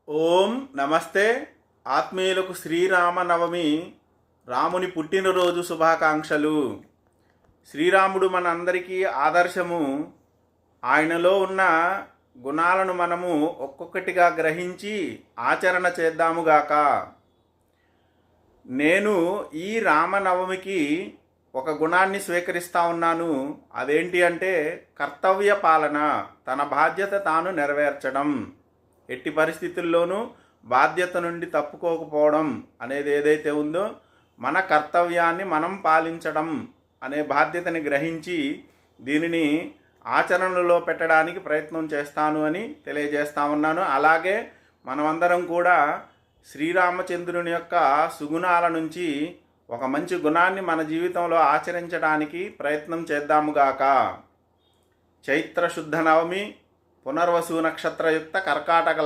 ఓం నమస్తే. ఆత్మీయులకు శ్రీరామనవమి రాముని పుట్టినరోజు శుభాకాంక్షలు. శ్రీరాముడు మన అందరికీ ఆదర్శము. ఆయనలో ఉన్న గుణాలను మనము ఒక్కొక్కటిగా గ్రహించి ఆచరణ చేద్దాముగాక. నేను ఈ రామనవమికి ఒక గుణాన్ని స్వీకరిస్తా ఉన్నాను. అదేంటి అంటే కర్తవ్య పాలన, తన బాధ్యత తాను నెరవేర్చడం, ఎట్టి పరిస్థితుల్లోనూ బాధ్యత నుండి తప్పుకోకపోవడం అనేది ఏదైతే ఉందో, మన కర్తవ్యాన్ని మనం పాలించడం అనే బాధ్యతని గ్రహించి దీనిని ఆచరణలో పెట్టడానికి ప్రయత్నం చేస్తాను అని తెలియజేస్తా ఉన్నాను. అలాగే మనమందరం కూడా శ్రీరామచంద్రుని యొక్క సుగుణాల నుంచి ఒక మంచి గుణాన్ని మన జీవితంలో ఆచరించడానికి ప్రయత్నం చేద్దాముగాక. చైత్ర శుద్ధ నవమి, పునర్వసు నక్షత్రయుక్త కర్కాటక